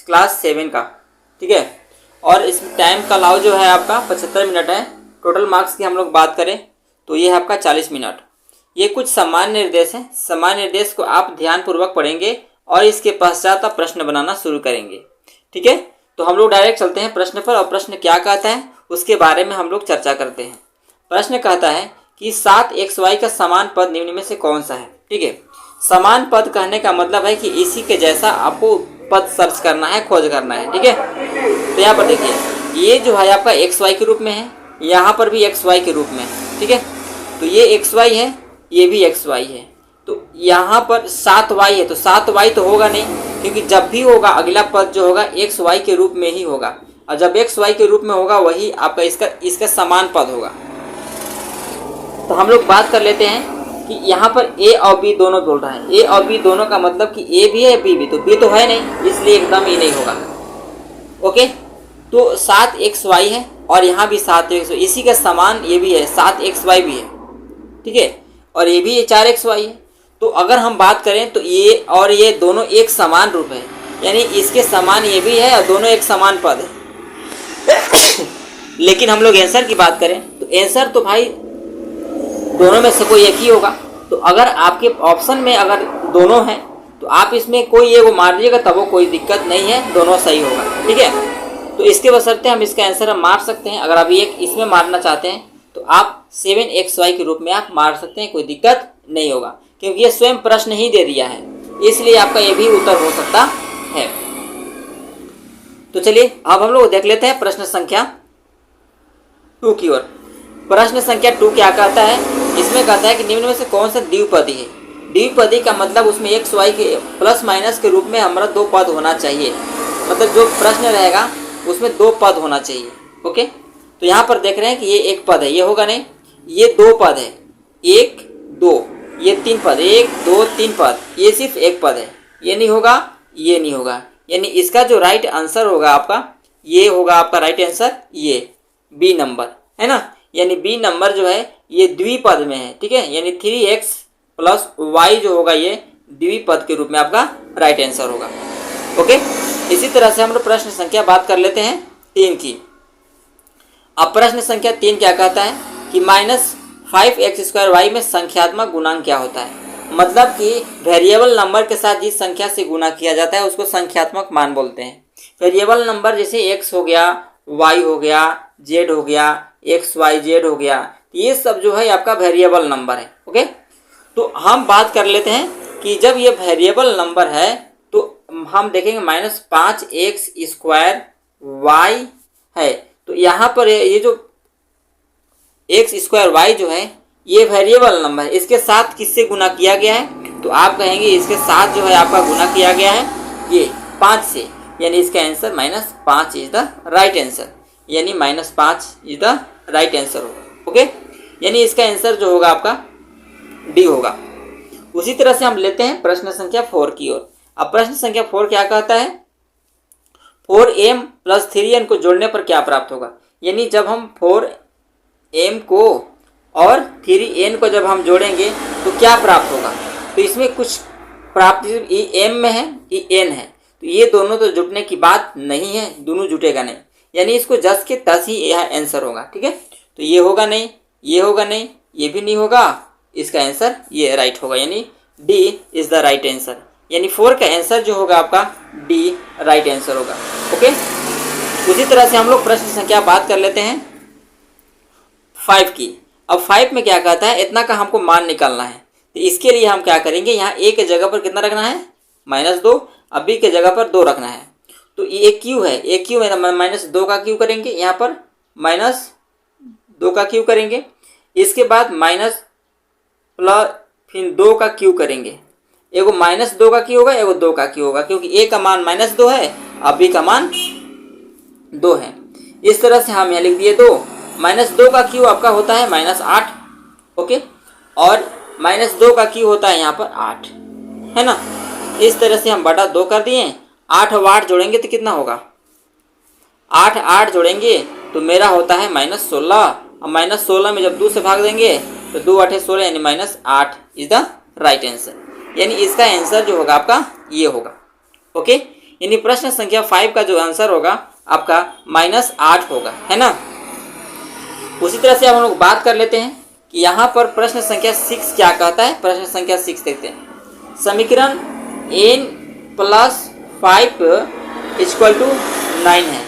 Class 7 का, ठीक है। और इस टाइम का अलाउ जो है आपका 75 मिनट है। टोटल मार्क्स की हम लोग बात करें तो ये है आपका 40 मिनट। ये कुछ सामान्य निर्देश हैं। सामान्य निर्देश को आप ध्यानपूर्वक पढ़ेंगे और इसके पश्चात आप प्रश्न बनाना शुरू करेंगे, ठीक है। तो हम लोग डायरेक्ट चलते हैं प्रश्न पर, और प्रश्न क्या कहता है उसके बारे में हम लोग चर्चा करते हैं। प्रश्न कहता है कि 7xy का समान पद निम्न में से कौन सा है, ठीक है। समान पद कहने का मतलब है कि इसी के जैसा आपको पद सर्च करना है, खोज करना है, ठीक है। तो यहाँ पर देखिए ये जो है आपका xy के रूप में है, यहाँ पर भी xy के रूप में है, ठीक है। तो ये xy है, ये भी xy है। तो यहाँ पर 7y है, तो 7y तो होगा नहीं, क्योंकि जब भी होगा अगला पद जो होगा xy के रूप में ही होगा, और जब xy के रूप में होगा वही आपका इसका समान पद होगा। तो हम लोग बात कर लेते हैं कि यहाँ पर a और b दोनों बोल रहा है। a और b दोनों का मतलब कि a भी है b भी, तो b तो है नहीं, इसलिए एकदम ही नहीं होगा। ओके, तो 7xy है और यहाँ भी 7xy, इसी का समान ये भी है, 7xy भी है, ठीक है। और ये भी 4xy है। तो अगर हम बात करें तो ये और ये दोनों एक समान रूप है, यानी इसके समान ये भी है और दोनों एक समान पद है। लेकिन हम लोग आंसर की बात करें तो आंसर तो भाई दोनों में से कोई एक ही होगा। तो अगर आपके ऑप्शन में अगर दोनों हैं तो आप इसमें कोई एक मार दीजिएगा, तब वो कोई दिक्कत नहीं है, दोनों सही होगा, ठीक है। तो इसके बशर्ते हम इसका आंसर हम मार सकते हैं। अगर आप एक इसमें मारना चाहते हैं तो आप 7xy के रूप में आप मार सकते हैं, कोई दिक्कत नहीं होगा, क्योंकि ये स्वयं प्रश्न ही दे दिया है, इसलिए आपका ये भी उत्तर हो सकता है। तो चलिए अब हम लोग देख लेते हैं प्रश्न संख्या 2 की ओर। प्रश्न संख्या 2 क्या कहता है, इसमें कहता है कि निम्न में से कौन सा द्विपदी है। द्विपदी का मतलब उसमें xy के प्लस माइनस के रूप में हमारा 2 पद होना चाहिए, मतलब जो प्रश्न रहेगा उसमें 2 पद होना चाहिए। ओके, तो यहाँ पर देख रहे हैं कि ये एक पद है, ये होगा नहीं, ये 2 पद है, 1 2, ये 3 पद, 1 2 3 पद, ये सिर्फ एक पद है, ये नहीं होगा, ये नहीं होगा। यानी इसका जो राइट आंसर होगा आपका, ये होगा आपका राइट आंसर, ये बी नंबर है ना। यानी बी नंबर जो है ये द्विपद में है, ठीक है। यानी 3x प्लस y जो होगा ये द्विपद के रूप में आपका राइट आंसर होगा। ओके, इसी तरह से हम लोग प्रश्न संख्या बात कर लेते हैं 3 की। अब प्रश्न संख्या 3 क्या कहता है कि -5x² में संख्यात्मक गुणांक क्या होता है। मतलब कि वेरिएबल नंबर के साथ जिस संख्या से गुणा किया जाता है उसको संख्यात्मक मान बोलते हैं। वेरिएबल नंबर जैसे x हो गया, y हो गया, z हो गया, x y z हो गया, ये सब जो है आपका वेरिएबल नंबर है। ओके, तो हम बात कर लेते हैं कि जब ये वेरिएबल नंबर है तो हम देखेंगे -5x² y है, तो यहाँ पर ये जो x² y जो है ये वेरिएबल नंबर है, इसके साथ किससे गुना किया गया है, तो आप कहेंगे इसके साथ जो है आपका गुना किया गया है ये 5 से, यानी इसका answer -5 is the right answer, यानी -5 इज द राइट आंसर होगा। ओके, यानी इसका आंसर जो होगा आपका डी होगा। उसी तरह से हम लेते हैं प्रश्न संख्या 4 की ओर। अब प्रश्न संख्या 4 क्या कहता है, 4m + 3n को जोड़ने पर क्या प्राप्त होगा। यानी जब हम 4m को और 3n को जब हम जोड़ेंगे तो क्या प्राप्त होगा। तो इसमें कुछ प्राप्ति m में है कि n है, तो ये दोनों तो जुटने की बात नहीं है, दोनों जुटेगा नहीं, यानी इसको जस के तस ही यह आंसर होगा, ठीक है। तो ये होगा नहीं, ये होगा नहीं, ये भी नहीं होगा, इसका आंसर ये राइट होगा, यानी D is the right answer. यानी 4 का आंसर जो होगा आपका डी राइट आंसर होगा। ओके, उसी तरह से हम लोग प्रश्न संख्या बात कर लेते हैं 5 की। अब 5 में क्या कहता है, इतना का हमको मान निकालना है, तो इसके लिए हम क्या करेंगे, यहाँ a के जगह पर कितना रखना है -2, अब b के जगह पर 2 रखना है। तो ये क्यू है, ए क्यू में -2 का क्यू करेंगे, यहाँ पर -2 का क्यू करेंगे, इसके बाद माइनस प्लस फिर 2 का क्यू करेंगे, एगो -2 का क्यू होगा, एगो 2 का क्यू होगा, क्योंकि a का मान -2 है और b का मान 2 है। इस तरह से हम यहाँ लिख दिए 2, -2 का क्यू आपका होता है -8, ओके, और -2 का क्यू होता है यहाँ पर 8, है ना। इस तरह से हम बटा 2 कर दिए, 8 और 8 जोड़ेंगे तो कितना होगा, 8 8 जोड़ेंगे तो मेरा होता है -16, और -16 में जब 2 से भाग देंगे तो 2 8 16, यानी -8 इज द राइट आंसर। यानी इसका आंसर जो होगा आपका ये होगा। ओके, यानी प्रश्न संख्या 5 का जो आंसर होगा आपका -8 होगा, है ना। उसी तरह से हम लोग बात कर लेते हैं कि यहाँ पर प्रश्न संख्या 6 क्या कहता है। प्रश्न संख्या 6 देखते हैं। समीकरण n + 5 = 9 है,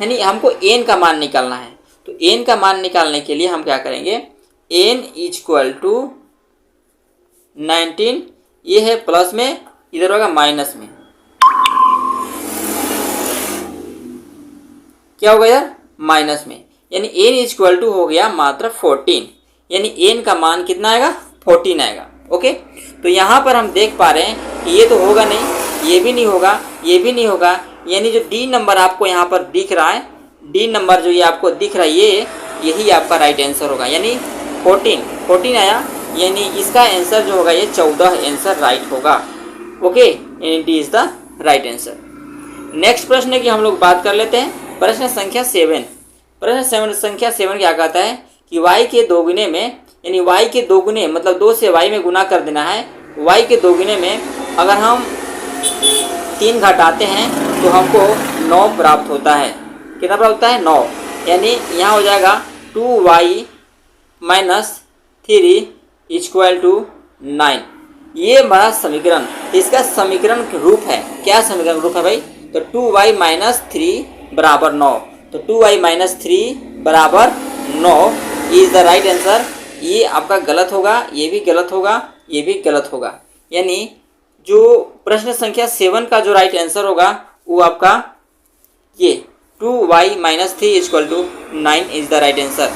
यानी हमको n का मान निकालना है। तो n का मान निकालने के लिए हम क्या करेंगे, n = 19, ये है प्लस में, इधर होगा माइनस में, क्या होगा यार, माइनस में, यानी n = हो गया मात्र 14, यानी n का मान कितना आएगा, 14 आएगा। ओके, तो यहाँ पर हम देख पा रहे हैं कि ये तो होगा नहीं, ये भी नहीं होगा, ये भी नहीं होगा, यानी जो डी नंबर आपको यहाँ पर दिख रहा है, डी नंबर जो ये आपको दिख रहा है, यही आपका राइट आंसर होगा, यानी 14 आया, यानी इसका आंसर जो होगा ये 14 आंसर राइट होगा। ओके, यानी D is the right answer. Next प्रश्न की हम लोग बात कर लेते हैं। प्रश्न संख्या 7। प्रश्न संख्या 7 क्या कहता है कि y के दोगुने में, यानी y के दोगुने मतलब 2 से y में गुना कर देना है। y के दोगुने में अगर हम 3 घटाते हैं तो हमको 9 प्राप्त होता है। कितना प्राप्त होता है, 9, यानी यहाँ हो जाएगा 2y - 3 = 9। ये हमारा समीकरण, इसका समीकरण रूप है। क्या समीकरण रूप है भाई, तो 2y - 3 = 9, तो 2y - 3 = 9 is the right answer. ये आपका गलत होगा, ये भी गलत होगा, ये भी गलत होगा, यानी जो प्रश्न संख्या 7 का जो राइट आंसर होगा वो आपका ये 2y - 3 = 9 is the right answer.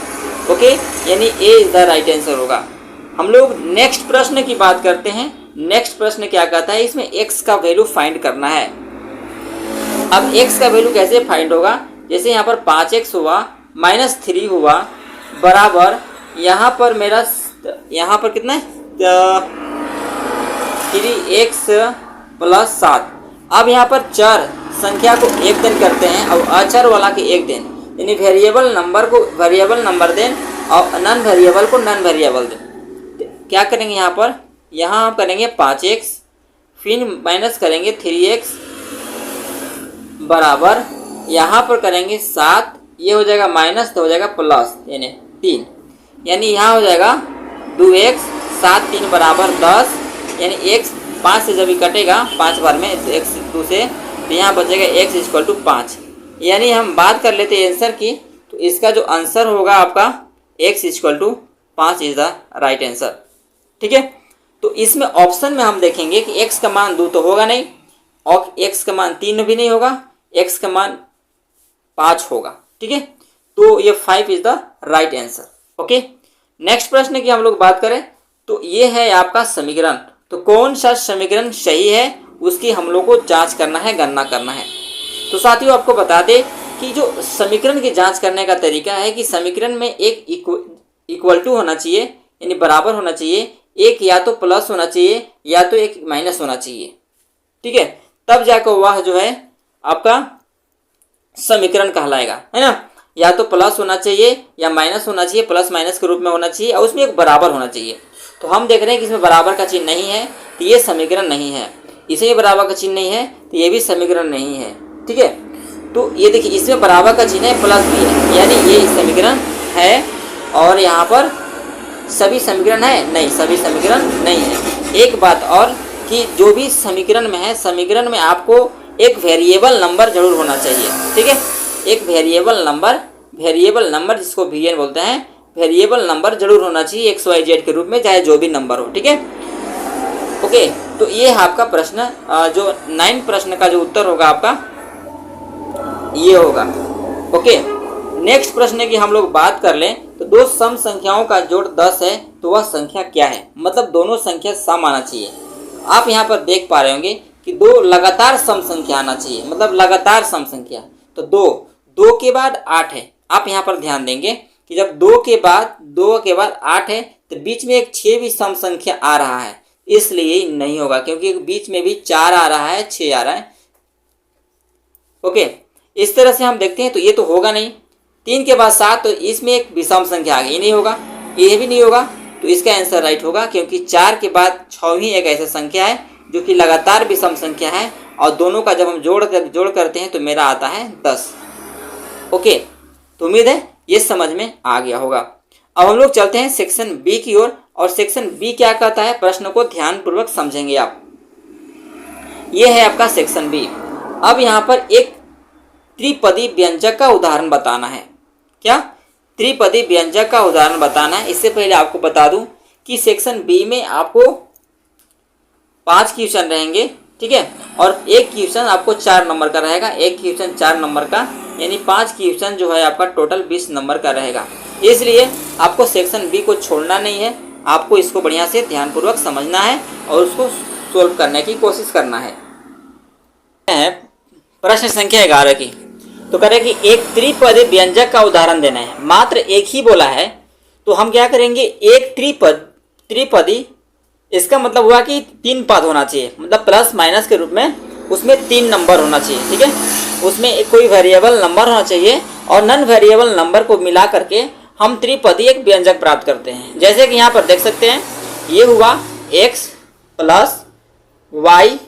Okay, यानी ए इज द राइट आंसर होगा। हम लोग नेक्स्ट प्रश्न की बात करते हैं। नेक्स्ट प्रश्न क्या कहता है, इसमें x का वैल्यू फाइंड करना है। अब x का वैल्यू कैसे फाइंड होगा, जैसे यहाँ पर 5x हुआ -3 हुआ बराबर, यहाँ पर मेरा यहाँ पर कितना है 3x + 7। अब यहाँ पर चर संख्या को एक दिन करते हैं और अचर वाला के एक दिन, यानी वेरिएबल नंबर को वेरिएबल नंबर दें और नॉन वेरिएबल को नॉन वेरिएबल दें। क्या करेंगे यहाँ पर, यहाँ हम करेंगे 5x, फिर माइनस करेंगे 3x बराबर, यहाँ पर करेंगे 7, ये हो जाएगा माइनस तो हो जाएगा प्लस, यानी 3, यानी यहाँ हो जाएगा 2x 7 3 = 10, यानी x 5 से जब भी कटेगा 5 बार में x 2 से, तो यहाँ बचेगा x = 5। यानी हम बात कर लेते हैं आंसर की, तो इसका जो आंसर होगा आपका x = 5 is the right answer. ठीक है, तो इसमें ऑप्शन में हम देखेंगे कि x का मान 2 तो होगा नहीं, और x का मान 3 भी नहीं होगा, x का मान 5 होगा। ठीक है, तो ये 5 is the right answer. Okay, next प्रश्न की हम लोग बात करें तो ये है आपका समीकरण। तो कौन सा समीकरण सही है उसकी हम लोग को जांच करना है, गणना करना है। तो साथियों आपको बता दें कि जो समीकरण की जांच करने का तरीका है कि समीकरण में एक इक्वल टू होना चाहिए, यानी बराबर होना चाहिए, एक या तो प्लस होना चाहिए या तो एक माइनस होना चाहिए। ठीक है, तब जाकर वह जो है आपका समीकरण कहलाएगा, है ना। या तो प्लस होना चाहिए या माइनस होना चाहिए, प्लस माइनस के रूप में होना चाहिए, और उसमें एक बराबर होना चाहिए। तो हम देख रहे हैं कि इसमें बराबर का चिन्ह नहीं है तो ये समीकरण नहीं है, इसमें बराबर का चिन्ह नहीं है तो ये भी समीकरण नहीं है। ठीक है, तो ये देखिए इसमें बराबर का चिन्ह है, प्लस भी है, यानी ये समीकरण है। और यहाँ पर सभी समीकरण है नहीं, सभी समीकरण नहीं है। एक बात और कि जो भी समीकरण में है, समीकरण में आपको एक वेरिएबल नंबर जरूर होना चाहिए। ठीक है, एक वेरिएबल नंबर जिसको VN बोलते हैं, वेरिएबल नंबर जरूर होना चाहिए XYZ के रूप में, चाहे जो भी नंबर हो। ठीक है, ओके, तो ये है आपका प्रश्न, जो 9 प्रश्न का जो उत्तर होगा आपका ये होगा। ओके, नेक्स्ट प्रश्न की हम लोग बात कर लें तो दो सम संख्याओं का जोड़ 10 है तो वह संख्या क्या है, मतलब दोनों संख्या सम आना चाहिए। आप यहाँ पर देख पा रहे होंगे कि दो लगातार सम संख्या आना चाहिए, मतलब लगातार सम संख्या। तो दो के बाद 8 है। आप यहाँ पर ध्यान देंगे कि जब 2 के बाद 8 है तो बीच में एक 6 भी सम संख्या आ रहा है, इसलिए नहीं होगा, क्योंकि बीच में भी 4 आ रहा है, 6 आ रहा है। ओके, इस तरह से हम देखते हैं तो ये तो होगा नहीं। 3 के बाद 7, तो इसमें एक विषम संख्या आ गई, ये नहीं होगा, ये भी नहीं होगा, तो इसका आंसर राइट होगा, क्योंकि 4 के बाद 6 ही एक ऐसा संख्या है जो कि लगातार विषम संख्या है, और दोनों का जब हम जोड़ करते हैं तो मेरा आता है 10। ओके, तो उम्मीद है ये समझ में आ गया होगा। अब हम लोग चलते हैं सेक्शन बी की ओर, और सेक्शन बी क्या कहता है, प्रश्न को ध्यानपूर्वक समझेंगे आप। ये है आपका सेक्शन बी। अब यहाँ पर एक त्रिपदी व्यंजक का उदाहरण बताना है। क्या? त्रिपदी व्यंजक का उदाहरण बताना है। इससे पहले आपको बता दूं कि सेक्शन बी में आपको 5 क्वेश्चन रहेंगे, ठीक है, और एक क्वेश्चन आपको 4 नंबर का रहेगा, एक क्वेश्चन 4 नंबर का, यानी 5 क्वेश्चन जो है आपका टोटल 20 नंबर का रहेगा। इसलिए आपको सेक्शन बी को छोड़ना नहीं है, आपको इसको बढ़िया से ध्यानपूर्वक समझना है और उसको सोल्व करने की कोशिश करना है। प्रश्न संख्या 11 की, तो करें कि एक त्रिपदी व्यंजक का उदाहरण देना है, मात्र एक ही बोला है, तो हम क्या करेंगे, एक त्रिपदी, इसका मतलब हुआ कि 3 पद होना चाहिए, मतलब प्लस माइनस के रूप में उसमें 3 नंबर होना चाहिए, ठीक है, उसमें एक कोई वेरिएबल नंबर होना चाहिए, और नॉन वेरिएबल नंबर को मिला करके हम त्रिपदी एक व्यंजक प्राप्त करते हैं। जैसे कि यहाँ पर देख सकते हैं, ये हुआ x प्लस वाई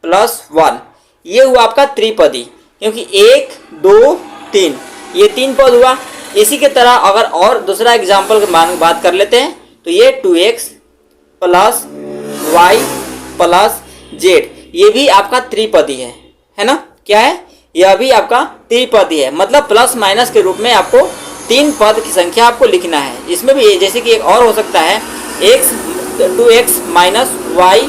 प्लस 1, ये हुआ आपका त्रिपदी, क्योंकि 1 2 3 ये 3 पद हुआ। इसी के तरह अगर और दूसरा एग्जाम्पल की बात कर लेते हैं, तो ये 2x plus Y plus Z, ये भी आपका त्रिपदी है ना? क्या है? यह भी आपका त्रिपदी है, मतलब प्लस माइनस के रूप में आपको 3 पद की संख्या आपको लिखना है। इसमें भी जैसे कि एक और हो सकता है, x 2x minus y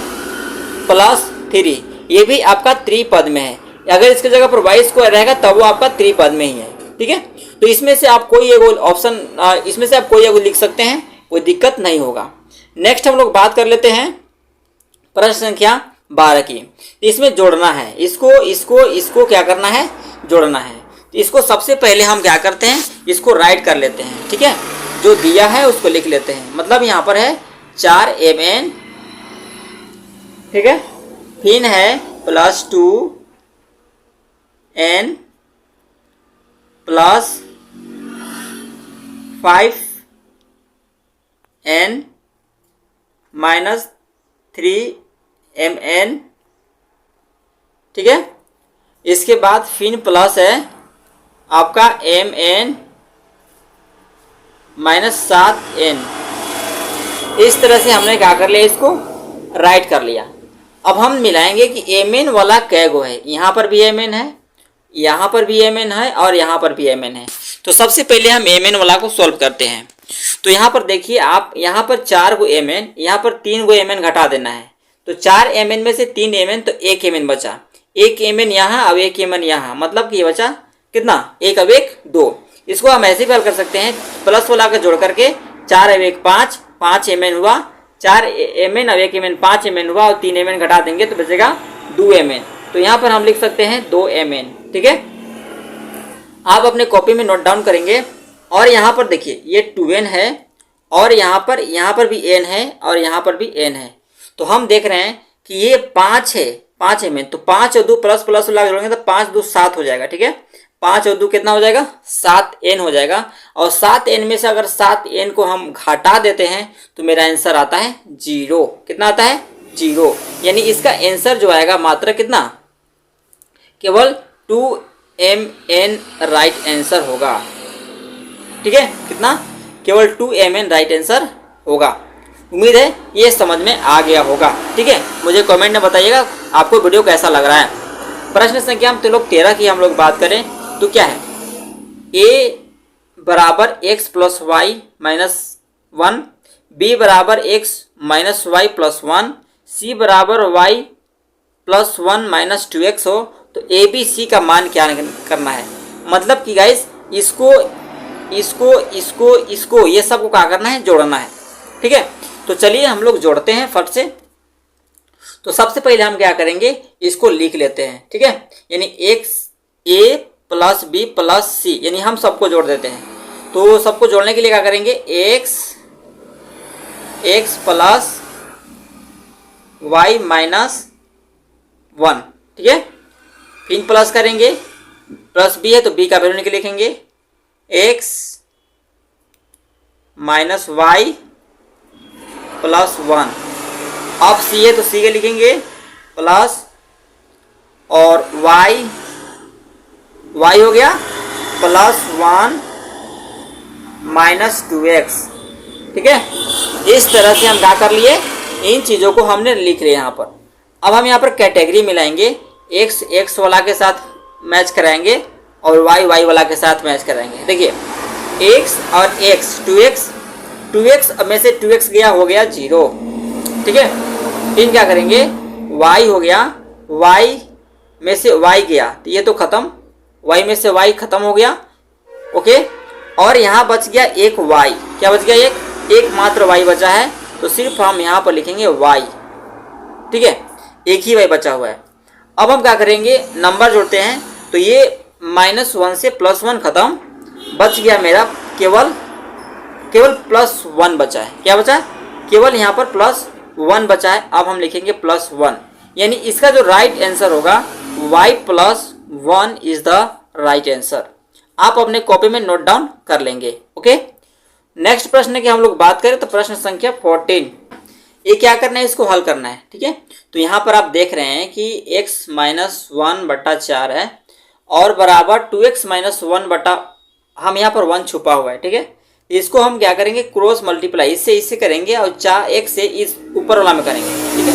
plus 3, ये भी आपका त्रिपद में है। अगर इसकी जगह पर वाई स्क्वायर रहेगा तब वो आपका त्रिपद में ही है, ठीक है। तो इसमें से आप कोई एक ऑप्शन, इसमें से आप कोई एक लिख सकते हैं, कोई दिक्कत नहीं होगा। नेक्स्ट हम लोग बात कर लेते हैं प्रश्न संख्या 12 की। इसमें जोड़ना है, इसको क्या करना है, जोड़ना है। तो इसको सबसे पहले हम क्या करते हैं, इसको राइट कर लेते हैं, ठीक है, जो दिया है उसको लिख लेते हैं। मतलब यहाँ पर है 4mn, ठीक है, फिर है plus 2n plus 5n minus 3mn, ठीक है। इसके बाद फिर प्लस है आपका mn माइनस 7n। इस तरह से हमने क्या कर लिया, इसको राइट कर लिया। अब हम मिलाएंगे कि mn वाला कै गो है, यहाँ पर भी mn है, यहाँ पर भी mn है, और यहाँ पर भी mn है। तो सबसे पहले हम mn वाला को सॉल्व करते हैं। तो यहाँ पर देखिए आप, यहाँ पर 4 गो mn, यहाँ पर 3 गो mn घटा देना है। तो 4 mn में से 3 mn, तो 1 mn बचा, 1 mn यहाँ, अब 1 mn यहाँ, मतलब कि ये बचा कितना, 1 अब 1 2। इसको हम ऐसे भी हल कर सकते हैं, प्लस वाला का जोड़ करके 4 अब 1 5, 5 mn हुआ, 4 mn अब 1 mn 5 mn हुआ, और 3 mn घटा देंगे तो बचेगा 2 mn। तो यहाँ पर हम लिख सकते हैं 2 mn, ठीक है। आप अपने कॉपी में नोट डाउन करेंगे। और यहाँ पर देखिए ये 2n है, और यहाँ पर भी n है, और यहाँ पर भी n है। तो हम देख रहे हैं कि ये 5 है, 5 mn, तो 5 और 2 प्लस प्लस लगा जोड़ेंगे तो 5 2 7 हो जाएगा, ठीक है। 5 और 2 कितना हो जाएगा, 7n हो जाएगा। और 7n में से अगर 7n को हम घटा देते हैं तो मेरा आंसर आता है 0। कितना आता है, 0। यानी इसका आंसर जो आएगा मात्र कितना, केवल 2mn राइट आंसर होगा, ठीक है। कितना, केवल 2mn राइट आंसर होगा। उम्मीद है ये समझ में आ गया होगा, ठीक है। मुझे कमेंट में बताइएगा आपको वीडियो कैसा लग रहा है। प्रश्न संख्या हम 13 की हम लोग बात करें तो क्या है, a बराबर x plus y minus 1, b बराबर x minus y plus 1, c बराबर y प्लस 1 माइनस 2x हो, तो a b c का मान क्या करना है। मतलब कि गाइस इसको ये सबको क्या करना है, जोड़ना है, ठीक है। तो चलिए हम लोग जोड़ते हैं फट से। तो सबसे पहले हम क्या करेंगे, इसको लिख लेते हैं, ठीक है। यानी x a plus B plus C, यानी हम सबको जोड़ देते हैं। तो सबको जोड़ने के लिए क्या करेंगे, x प्लस वाई माइनस 1, ठीक है। फिर प्लस करेंगे, प्लस बी है तो बी का वैल्यू निकल लिखेंगे, x माइनस वाई प्लस 1। अब सी है तो सी के लिखेंगे प्लस और y हो गया +1 - 2x। ठीक है, इस तरह से हम क्या कर लिए, इन चीज़ों को हमने लिख लिया यहाँ पर। अब हम यहाँ पर कैटेगरी मिलाएंगे, x वाला के साथ मैच कराएंगे और y वाला के साथ मैच कराएंगे। देखिए x और x 2x में से 2x गया, हो गया 0। ठीक है, फिर क्या करेंगे, y हो गया, y में से y गया तो ये तो खत्म, y में से y खत्म हो गया। ओके, और यहाँ बच गया एक y, क्या बच गया, एक मात्र y बचा है, तो सिर्फ हम यहाँ पर लिखेंगे y। ठीक है, एक ही y बचा हुआ है। अब हम क्या करेंगे, नंबर जोड़ते हैं, तो ये -1 से +1 खत्म, बच गया मेरा केवल +1 बचा है। क्या बचा है, केवल यहाँ पर +1 बचा है। अब हम लिखेंगे +1, यानी इसका जो राइट आंसर होगा y + 1 is the right answer. आप अपने कॉपी में नोट डाउन कर लेंगे। ओके, नेक्स्ट प्रश्न की हम लोग बात करें तो प्रश्न संख्या 14। ये क्या करना है, इसको हल करना है। ठीक है, तो यहाँ पर आप देख रहे हैं कि x - 1/4 है और बराबर 2x - 1 हम यहाँ पर 1 छुपा हुआ है। ठीक है, इसको हम क्या करेंगे, क्रॉस मल्टीप्लाई इससे करेंगे और 4x से इस ऊपर वाला में करेंगे। ठीक है,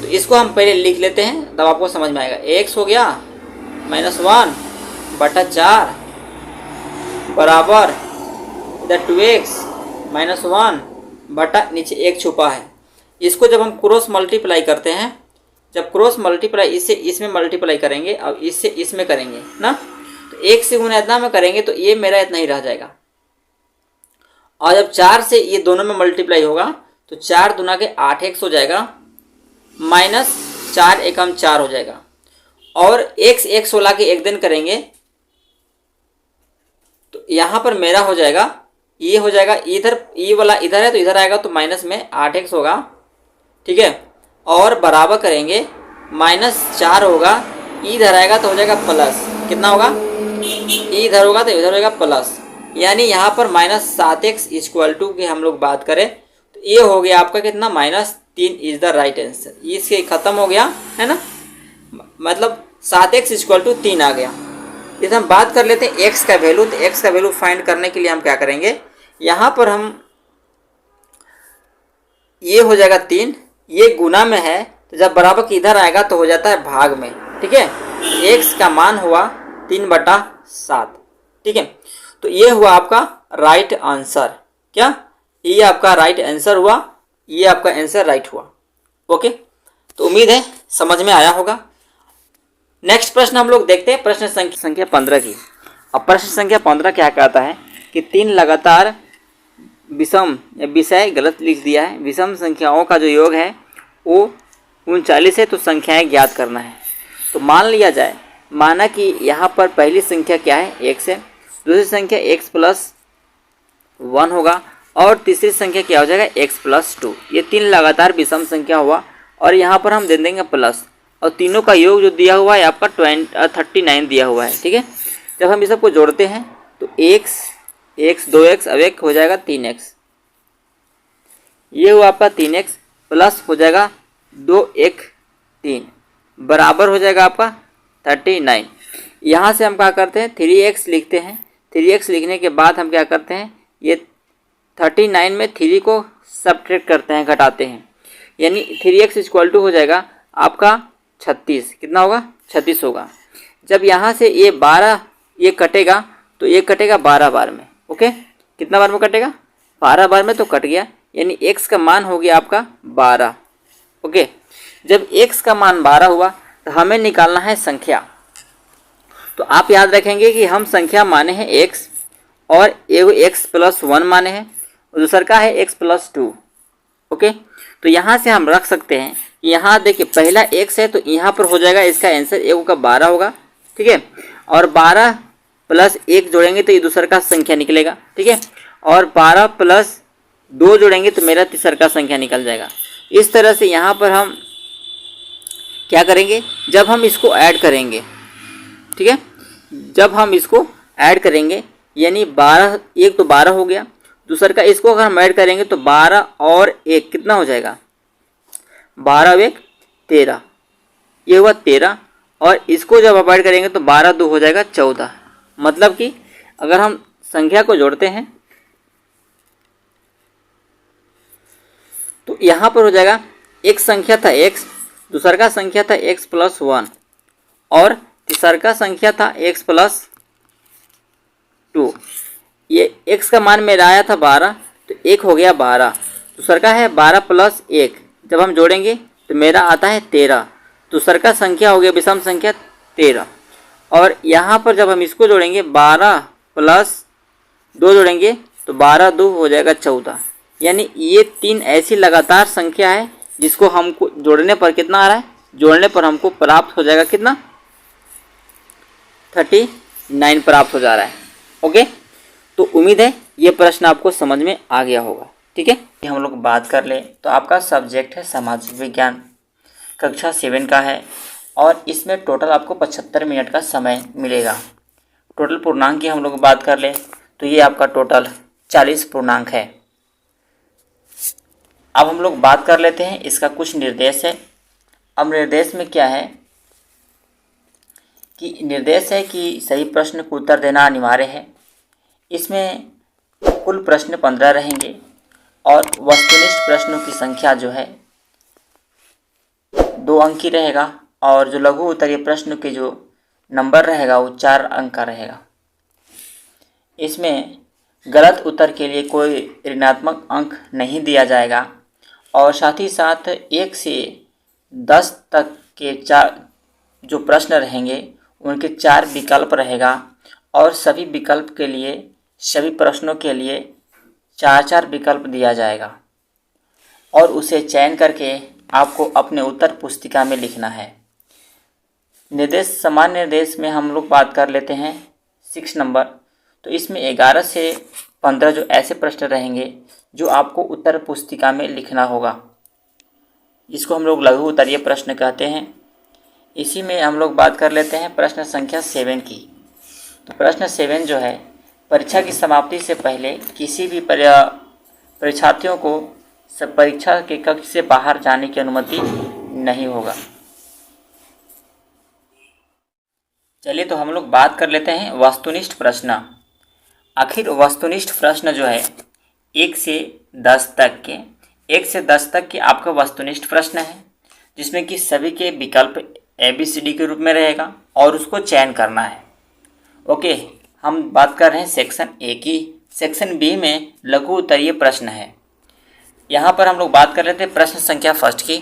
तो इसको हम पहले लिख लेते हैं, तब आपको समझ में आएगा। x हो गया -1/4 बराबर 2x - 1 नीचे 1 छुपा है। इसको जब हम क्रॉस मल्टीप्लाई करते हैं, जब क्रॉस मल्टीप्लाई इससे इसमें मल्टीप्लाई करेंगे और इससे इसमें करेंगे ना, तो 1 से गुना इतना में करेंगे तो ये मेरा इतना ही रह जाएगा। और जब 4 से ये दोनों में मल्टीप्लाई होगा तो 4 दूना के 8x हो जाएगा, -4 एकम 4 हो जाएगा। और x वाला के एक दिन करेंगे तो यहाँ पर मेरा हो जाएगा, ये हो जाएगा, इधर ये वाला इधर है तो इधर आएगा तो माइनस में 8x होगा। ठीक है, और बराबर करेंगे -4 होगा, इधर आएगा तो हो जाएगा प्लस, कितना होगा, इधर होगा तो इधर होगा प्लस, यानी यहाँ पर -7x = की हम लोग बात करें तो ये हो गया आपका कितना, -3 इज द राइट आंसर। इसके खत्म हो गया है ना, मतलब 7x = 3 आ गया। इस हम बात कर लेते हैं x का वैल्यू, तो x का वैल्यू फाइंड करने के लिए हम क्या करेंगे, यहाँ पर हम ये हो जाएगा 3, ये गुना में है तो जब बराबर की इधर आएगा तो हो जाता है भाग में। ठीक है, x का मान हुआ 3/7। ठीक है, तो ये हुआ आपका राइट आंसर। क्या, ये आपका राइट आंसर हुआ, ये आपका आंसर राइट हुआ। ओके, तो उम्मीद है समझ में आया होगा। नेक्स्ट प्रश्न हम लोग देखते हैं, प्रश्न संख्या 15 की। अब प्रश्न संख्या 15 क्या कहता है कि 3 लगातार विषम विषय गलत लिख दिया है, विषम संख्याओं का जो योग है वो 39 है, तो संख्याएं ज्ञात करना है। तो मान लिया जाए, माना कि यहाँ पर पहली संख्या क्या है, x है, दूसरी संख्या x + 1 होगा और तीसरी संख्या क्या हो जाएगा, x + 2। ये 3 लगातार विषम संख्या हुआ और यहाँ पर हम दे देंगे प्लस, और तीनों का योग जो दिया हुआ है आपका 39 दिया हुआ है। ठीक है, जब हम इस सबको जोड़ते हैं तो x 2x अब 1 हो जाएगा 3x, ये हुआ आपका 3x प्लस हो जाएगा 2 1 3 बराबर हो जाएगा आपका 39। यहाँ से हम क्या करते हैं, 3x लिखते हैं। 3x लिखने के बाद हम क्या करते हैं, ये 39 में 3 को सब्ट्रैक्ट करते हैं, घटाते हैं, यानी 3x = हो जाएगा आपका 36। कितना होगा, 36 होगा। जब यहाँ से ये 12 ये कटेगा तो ये कटेगा 12 बार में। ओके, कितना बार में कटेगा, 12 बार में, तो कट गया, यानी x का मान हो गया आपका 12। ओके, जब x का मान 12 हुआ तो हमें निकालना है संख्या। तो आप याद रखेंगे कि हम संख्या माने हैं x, और एगो x + 1 माने हैं और दूसर का है x + 2। ओके, तो यहाँ से हम रख सकते हैं, यहाँ देखिए पहला x है तो यहाँ पर हो जाएगा इसका आंसर एगो का 12 होगा। ठीक है, और 12 + 1 जोड़ेंगे तो ये दूसर का संख्या निकलेगा। ठीक है, और 12 + 2 जोड़ेंगे तो मेरा तीसर का संख्या निकल जाएगा। इस तरह से यहाँ पर हम क्या करेंगे, जब हम इसको ऐड करेंगे, ठीक है, जब हम इसको ऐड करेंगे यानी 12 1 तो 12 हो गया, दूसर का इसको अगर हम ऐड करेंगे तो 12 और 1 कितना हो जाएगा, 12 और 1 13, ये हुआ 13, और इसको जब अवॉइड करेंगे तो 12 2 हो जाएगा 14। मतलब कि अगर हम संख्या को जोड़ते हैं तो यहाँ पर हो जाएगा, एक संख्या था x, दूसर का संख्या था x प्लस 1 और तीसर का संख्या था x प्लस 2। ये x का मान मेरा आया था 12, तो 1 हो गया 12, दूसर का है 12 प्लस 1, जब हम जोड़ेंगे तो मेरा आता है 13, दूसर का संख्या हो गया विषम संख्या 13। और यहाँ पर जब हम इसको जोड़ेंगे 12 प्लस 2 जोड़ेंगे तो 12 2 हो जाएगा 14। यानी ये 3 ऐसी लगातार संख्या है जिसको हमको जोड़ने पर कितना आ रहा है, जोड़ने पर हमको प्राप्त हो जाएगा कितना, 39 प्राप्त हो जा रहा है। ओके, तो उम्मीद है ये प्रश्न आपको समझ में आ गया होगा। ठीक है, हम लोग बात कर ले तो आपका सब्जेक्ट है सामाजिक विज्ञान, कक्षा 7 का है और इसमें टोटल आपको 75 मिनट का समय मिलेगा। टोटल पूर्णांक की हम लोग बात कर ले तो ये आपका टोटल 40 पूर्णांक है। अब हम लोग बात कर लेते हैं इसका कुछ निर्देश है। अब निर्देश में क्या है कि निर्देश है कि सही प्रश्न को उत्तर देना अनिवार्य है। इसमें कुल प्रश्न 15 रहेंगे और वस्तुनिष्ठ प्रश्नों की संख्या जो है 2 अंक की रहेगा और जो लघु उत्तरीय प्रश्न के जो नंबर रहेगा वो 4 अंक का रहेगा। इसमें गलत उत्तर के लिए कोई ऋणात्मक अंक नहीं दिया जाएगा और साथ ही साथ 1 से 10 तक के 4 जो प्रश्न रहेंगे उनके 4 विकल्प रहेगा और सभी विकल्प के लिए, सभी प्रश्नों के लिए 4-4 विकल्प दिया जाएगा और उसे चयन करके आपको अपने उत्तर पुस्तिका में लिखना है। निर्देश, सामान्य निर्देश में हम लोग बात कर लेते हैं 6 नंबर। तो इसमें 11 से 15 जो ऐसे प्रश्न रहेंगे जो आपको उत्तर पुस्तिका में लिखना होगा, इसको हम लोग लघु उत्तरीय प्रश्न कहते हैं। इसी में हम लोग बात कर लेते हैं प्रश्न संख्या 7 की। तो प्रश्न 7 जो है, परीक्षा की समाप्ति से पहले किसी भी परीक्षार्थियों को परीक्षा के कक्ष से बाहर जाने की अनुमति नहीं होगा। चलिए तो हम लोग बात कर लेते हैं वस्तुनिष्ठ प्रश्न। आखिर वस्तुनिष्ठ प्रश्न जो है 1 से 10 तक के आपका वस्तुनिष्ठ प्रश्न है जिसमें कि सभी के विकल्प ABCD के रूप में रहेगा और उसको चयन करना है। ओके, हम बात कर रहे हैं सेक्शन A की। सेक्शन B में लघु उत्तरीय प्रश्न है। यहाँ पर हम लोग बात कर लेते हैं प्रश्न संख्या फर्स्ट की।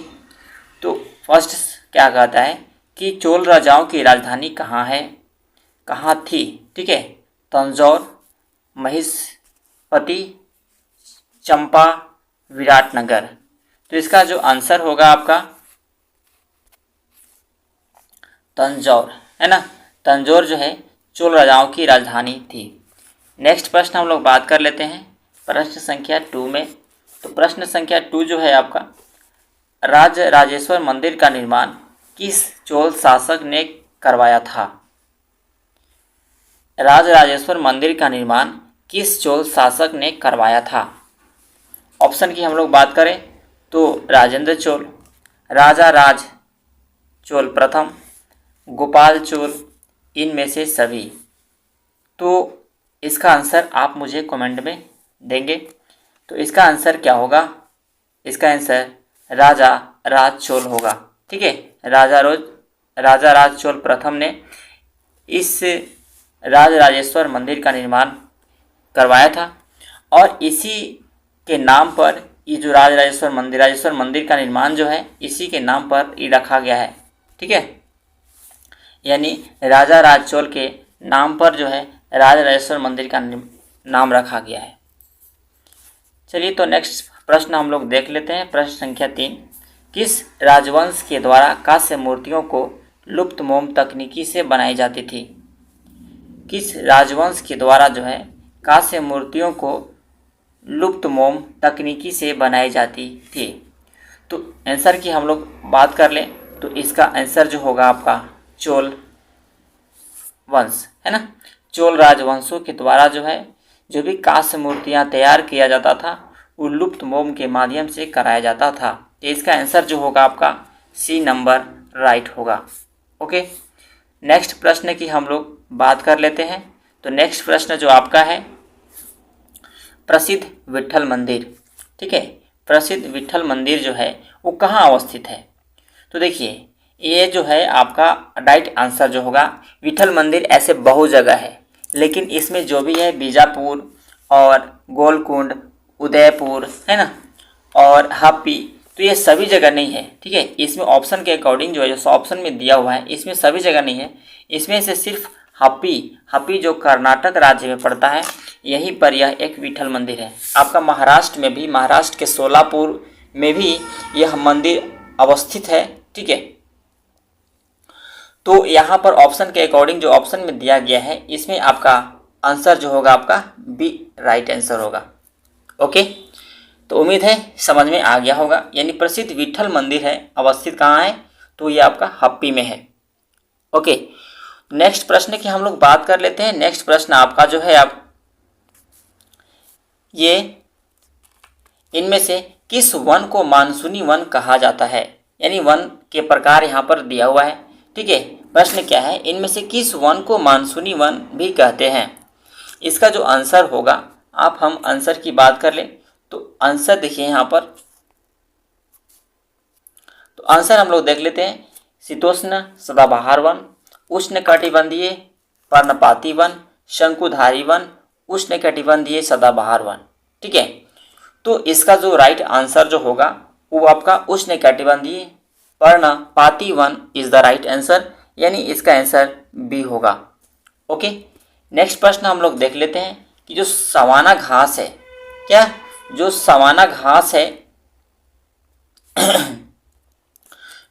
तो फर्स्ट क्या कहता है कि चोल राजाओं की राजधानी कहाँ है, कहाँ थी। ठीक है, तंजौर, महिष्मति, चंपा, विराटनगर। तो इसका जो आंसर होगा आपका तंजौर, है ना। तंजौर जो है चोल राजाओं की राजधानी थी। नेक्स्ट प्रश्न हम लोग बात कर लेते हैं प्रश्न संख्या 2 में। तो प्रश्न संख्या 2 जो है आपका, राज राजेश्वर मंदिर का निर्माण किस चोल शासक ने करवाया था। राज राजेश्वर मंदिर का निर्माण किस चोल शासक ने करवाया था। ऑप्शन की हम लोग बात करें तो राजेंद्र चोल, राजा राज चोल प्रथम, गोपाल चोल, इनमें से सभी। तो इसका आंसर आप मुझे कमेंट में देंगे। तो इसका आंसर क्या होगा, इसका आंसर राजा राज चोल होगा। ठीक है, राजा राज चोल प्रथम ने इस राज राजेश्वर मंदिर का निर्माण करवाया था और इसी के नाम पर ये जो राजेश्वर मंदिर का निर्माण जो है इसी के नाम पर ये रखा गया है। ठीक है, यानी राजा राज चोल के नाम पर जो है राज राजेश्वर मंदिर का नाम रखा गया है। चलिए तो नेक्स्ट प्रश्न हम लोग देख लेते हैं। प्रश्न संख्या 3, किस राजवंश के द्वारा कांस्य मूर्तियों को लुप्त मोम तकनीकी से बनाई जाती थी। किस राजवंश के द्वारा जो है कांस्य मूर्तियों को लुप्त मोम तकनीकी से बनाई जाती थी। तो आंसर की हम लोग बात कर लें तो इसका आंसर जो होगा आपका चोल वंश, है ना। चोल राजवंशों के द्वारा जो है जो भी कांस्य मूर्तियाँ तैयार किया जाता था वो लुप्त मोम के माध्यम से कराया जाता था। तो इसका आंसर जो होगा आपका C नंबर राइट होगा। ओके, नेक्स्ट प्रश्न की हम लोग बात कर लेते हैं। तो नेक्स्ट प्रश्न जो आपका है, प्रसिद्ध विट्ठल मंदिर, ठीक है, प्रसिद्ध विट्ठल मंदिर जो है वो कहाँ अवस्थित है? तो देखिए, ये जो है आपका राइट आंसर जो होगा, विट्ठल मंदिर ऐसे बहुत जगह है, लेकिन इसमें जो भी है बीजापुर और गोलकुंड, उदयपुर, है ना, और हम्पी, तो ये सभी जगह नहीं है, ठीक है। इसमें ऑप्शन के अकॉर्डिंग जो है, जो ऑप्शन में दिया हुआ है, इसमें सभी जगह नहीं है। इसमें से सिर्फ हम्पी जो कर्नाटक राज्य में पड़ता है, यहीं पर यह एक विट्ठल मंदिर है। आपका महाराष्ट्र में भी, महाराष्ट्र के सोलापुर में भी यह मंदिर अवस्थित है, ठीक है। तो यहाँ पर ऑप्शन के अकॉर्डिंग जो ऑप्शन में दिया गया है, इसमें आपका आंसर जो होगा आपका बी राइट आंसर होगा। ओके, तो उम्मीद है समझ में आ गया होगा। यानी प्रसिद्ध विट्ठल मंदिर है, अवस्थित कहाँ है? तो ये आपका हम्पी में है। ओके, नेक्स्ट प्रश्न की हम लोग बात कर लेते हैं। नेक्स्ट प्रश्न आपका जो है, आप ये इनमें से किस वन को मानसूनी वन कहा जाता है? यानी वन के प्रकार यहाँ पर दिया हुआ है, ठीक है। प्रश्न क्या है, इनमें से किस वन को मानसूनी वन भी कहते हैं? इसका जो आंसर होगा, आप हम आंसर की बात कर लें तो आंसर देखिए यहाँ पर, तो आंसर हम लोग देख लेते हैं। शीतोष्ण सदाबहार वन, उष्णकटिबंधीय पर्णपाती वन, शंकुधारी वन, उष्णकटिबंधीय सदाबहार वन, ठीक है। तो इसका जो राइट आंसर जो होगा वो आपका उष्णकटिबंधीय पर्णपाती one is the right answer, यानी इसका आंसर बी होगा। ओके, नेक्स्ट प्रश्न हम लोग देख लेते हैं कि जो सवाना घास है, क्या जो सवाना घास है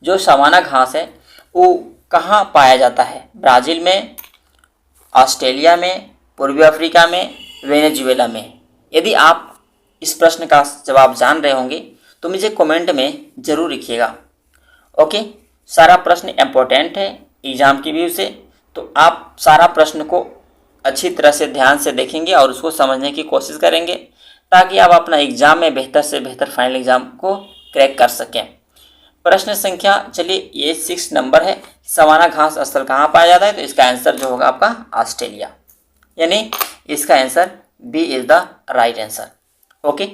जो सवाना घास है वो कहाँ पाया जाता है? ब्राज़ील में, ऑस्ट्रेलिया में, पूर्वी अफ्रीका में, वेनेजुएला में? यदि आप इस प्रश्न का जवाब जान रहे होंगे तो मुझे कमेंट में ज़रूर लिखिएगा। ओके, सारा प्रश्न इम्पोर्टेंट है एग्ज़ाम की व्यू से, तो आप सारा प्रश्न को अच्छी तरह से ध्यान से देखेंगे और उसको समझने की कोशिश करेंगे, ताकि आप अपना एग्ज़ाम में बेहतर से बेहतर फाइनल एग्ज़ाम को क्रैक कर सकें। प्रश्न संख्या चलिए ये 6 नंबर है, सवाना घास स्थल कहाँ पाया जाता है? तो इसका आंसर जो होगा आपका ऑस्ट्रेलिया, यानी इसका answer B is the right answer. Okay,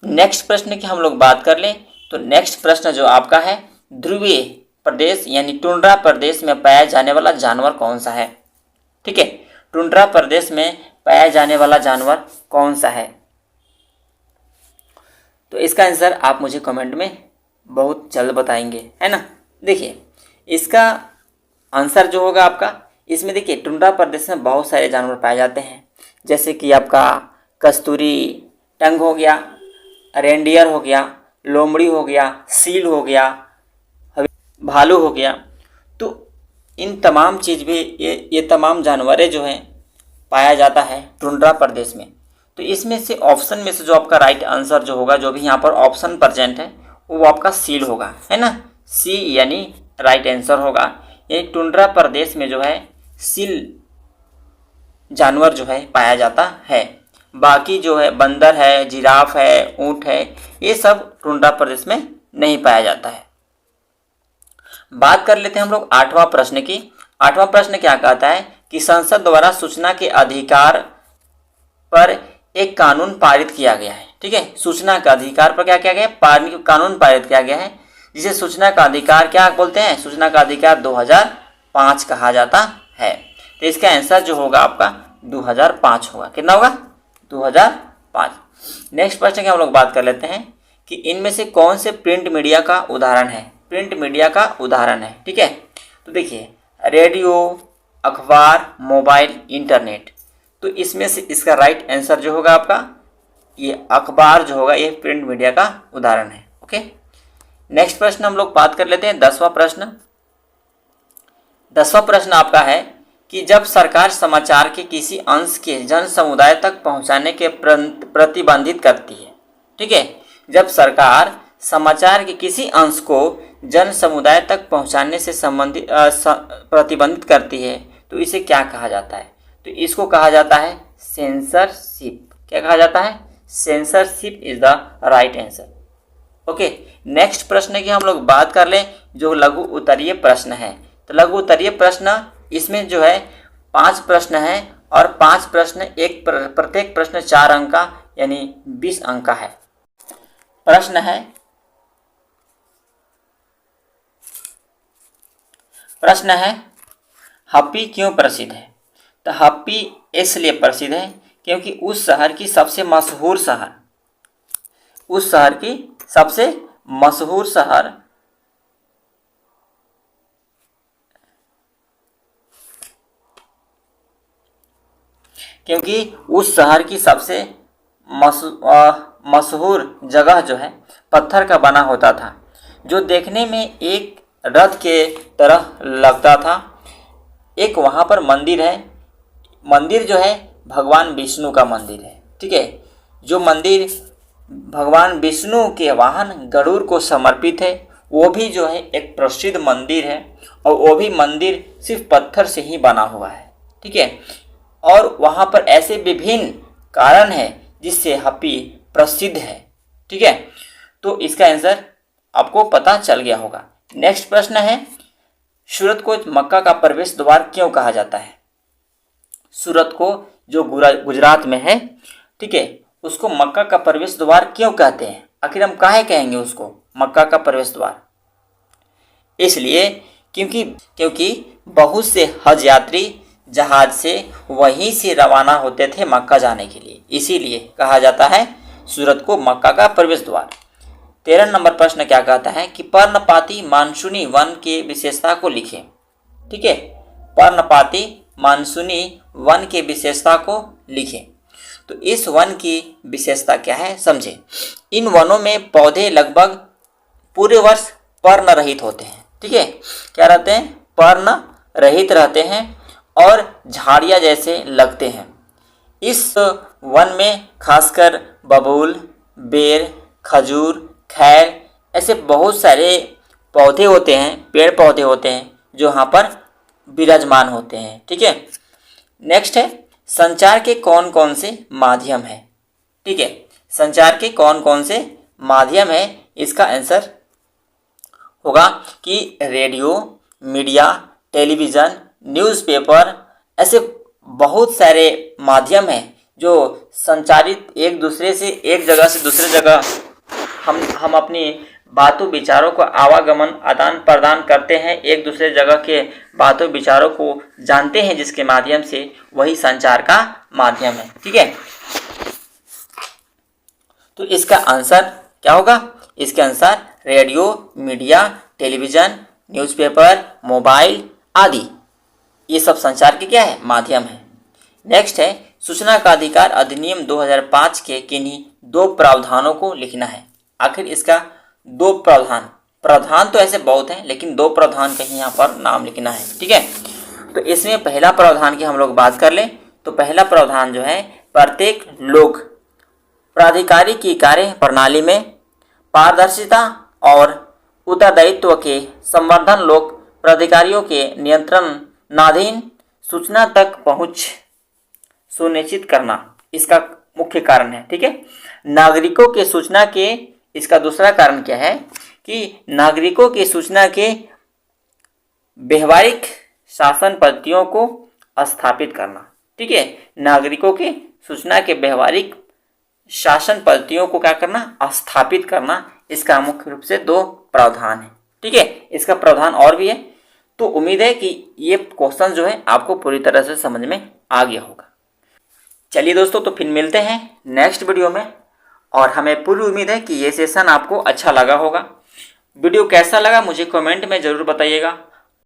next प्रश्न की हम लोग बात कर लें तो नेक्स्ट प्रश्न जो आपका है, ध्रुवीय प्रदेश यानी टुंड्रा प्रदेश में पाया जाने वाला जानवर कौन सा है? ठीक है, टुंड्रा प्रदेश में पाया जाने वाला जानवर कौन सा है? तो इसका आंसर आप मुझे कमेंट में बहुत जल्द बताएंगे, है ना। देखिए, इसका आंसर जो होगा आपका, इसमें देखिए टुंड्रा प्रदेश में बहुत सारे जानवर पाए जाते हैं, जैसे कि आपका कस्तूरी टंग हो गया, रेंडियर हो गया, लोमड़ी हो गया, सील हो गया, भालू हो गया। तो इन तमाम चीज़ भी ये तमाम जानवरें जो हैं पाया जाता है टुंड्रा प्रदेश में। तो इसमें से ऑप्शन में से जो आपका राइट आंसर जो होगा, जो भी यहाँ पर ऑप्शन प्रेजेंट है, वो आपका सील होगा, है ना। सी यानी राइट आंसर होगा। यानी टुंड्रा प्रदेश में जो है सील जानवर जो है पाया जाता है। बाकी जो है बंदर है, जिराफ है, ऊंट है, ये सब टुंड्रा प्रदेश में नहीं पाया जाता है। बात कर लेते हैं हम लोग 8वां प्रश्न की। 8वां प्रश्न क्या कहता है कि संसद द्वारा सूचना के अधिकार पर एक कानून पारित किया गया है। ठीक है, सूचना का अधिकार पर क्या किया गया है? कानून पारित किया गया है, जिसे सूचना का अधिकार क्या बोलते हैं? सूचना का अधिकार 2005 कहा जाता है। तो इसका आंसर जो होगा आपका 2005 होगा। कितना होगा? 2005। नेक्स्ट प्रश्न की हम लोग बात कर लेते हैं कि इनमें से कौन से प्रिंट मीडिया का उदाहरण है? प्रिंट मीडिया का उदाहरण है, ठीक है। तो देखिए, रेडियो, अखबार, मोबाइल, इंटरनेट। तो इसमें से इसका राइट आंसर जो होगा आपका, ये अखबार जो होगा, ये प्रिंट मीडिया का उदाहरण है। ओके, नेक्स्ट प्रश्न हम लोग बात कर लेते हैं 10वां प्रश्न। 10वां प्रश्न आपका है कि जब सरकार समाचार के किसी अंश के जन समुदाय तक पहुंचाने के प्रतिबंधित करती है, ठीक है, जब सरकार समाचार के किसी अंश को जन समुदाय तक पहुंचाने से संबंधित प्रतिबंधित करती है, तो इसे क्या कहा जाता है? तो इसको कहा जाता है सेंसरशिप। क्या कहा जाता है? Censorship is the right answer. Okay, next प्रश्न की हम लोग बात कर लें, जो लघु उत्तरीय प्रश्न है। तो लघु उत्तरीय प्रश्न इसमें जो है 5 प्रश्न है और 5 प्रश्न प्रत्येक प्रश्न 4 अंक का यानी 20 अंक का है। प्रश्न है हप्पी क्यों प्रसिद्ध है? तो हप्पी इसलिए प्रसिद्ध है क्योंकि उस शहर की सबसे मशहूर शहर क्योंकि उस शहर की सबसे मशहूर जगह जो है पत्थर का बना होता था, जो देखने में एक रथ के तरह लगता था। एक वहाँ पर मंदिर है, मंदिर जो है भगवान विष्णु का मंदिर है, ठीक है। जो मंदिर भगवान विष्णु के वाहन गरुड़ को समर्पित है, वो भी जो है एक प्रसिद्ध मंदिर है और वो भी मंदिर सिर्फ पत्थर से ही बना हुआ है, ठीक है। और वहाँ पर ऐसे विभिन्न कारण हैं जिससे हप्पी प्रसिद्ध है, ठीक है। तो इसका आंसर आपको पता चल गया होगा। नेक्स्ट प्रश्न है सूरत को मक्का का प्रवेश द्वार क्यों कहा जाता है? सूरत को जो गुजरात में है, ठीक है, उसको मक्का का प्रवेश द्वार क्यों कहते हैं? आखिर हम काहे कहेंगे उसको मक्का का प्रवेश द्वार? इसलिए क्योंकि बहुत से हज यात्री जहाज से वहीं से रवाना होते थे मक्का जाने के लिए, इसीलिए कहा जाता है सूरत को मक्का का प्रवेश द्वार। 13 नंबर प्रश्न क्या कहता है कि पर्णपाती मानसूनी वन की विशेषता को लिखें, ठीक है। पर्णपाती मानसूनी वन की विशेषता को लिखें। तो इस वन की विशेषता क्या है समझें। इन वनों में पौधे लगभग पूरे वर्ष पर्ण रहित होते हैं, ठीक है। क्या रहते हैं? पर्ण रहित रहते हैं और झाड़ियाँ जैसे लगते हैं। इस वन में खासकर बबूल, बेर, खजूर, खैर ऐसे बहुत सारे पौधे होते हैं, पेड़ पौधे होते हैं जो यहाँ पर विराजमान होते हैं, ठीक है। नेक्स्ट है संचार के कौन कौन से माध्यम है, ठीक है। संचार के कौन कौन से माध्यम है? इसका आंसर होगा कि रेडियो, मीडिया, टेलीविज़न, न्यूज़पेपर, ऐसे बहुत सारे माध्यम हैं जो संचारित एक दूसरे से एक जगह से दूसरे जगह हम अपनी बातों विचारों को आवागमन आदान प्रदान करते हैं, एक दूसरे जगह के बातों विचारों को जानते हैं, जिसके माध्यम से वही संचार का माध्यम है, ठीक है। तो इसका आंसर क्या होगा? इसके answer radio, media, television, newspaper, mobile आदि, ये सब संचार के क्या है? माध्यम है। नेक्स्ट है सूचना का अधिकार अधिनियम 2005 के किन्हीं 2 प्रावधानों को लिखना है। आखिर इसका 2 प्रावधान तो ऐसे बहुत हैं, लेकिन 2 प्रावधान का ही यहाँ पर नाम लिखना है, ठीक है। तो इसमें पहला प्रावधान की हम लोग बात कर लें तो पहला प्रावधान जो है प्रत्येक लोक प्राधिकारी की कार्य प्रणाली में पारदर्शिता और उत्तरदायित्व के संवर्धन, लोक प्राधिकारियों के नियंत्रणाधीन सूचना तक पहुंच सुनिश्चित करना इसका मुख्य कारण है, ठीक है। नागरिकों के सूचना के इसका दूसरा कारण क्या है कि नागरिकों की सूचना के व्यवहारिक शासन पद्धतियों को स्थापित करना, ठीक है। नागरिकों के सूचना के व्यवहारिक शासन पद्धतियों को क्या करना? स्थापित करना। इसका मुख्य रूप से 2 प्रावधान है, ठीक है। इसका प्रावधान और भी है। तो उम्मीद है कि ये क्वेश्चन जो है आपको पूरी तरह से समझ में आ गया होगा। चलिए दोस्तों, तो फिर मिलते हैं नेक्स्ट वीडियो में, और हमें पूरी उम्मीद है कि ये सेशन आपको अच्छा लगा होगा। वीडियो कैसा लगा मुझे कमेंट में ज़रूर बताइएगा।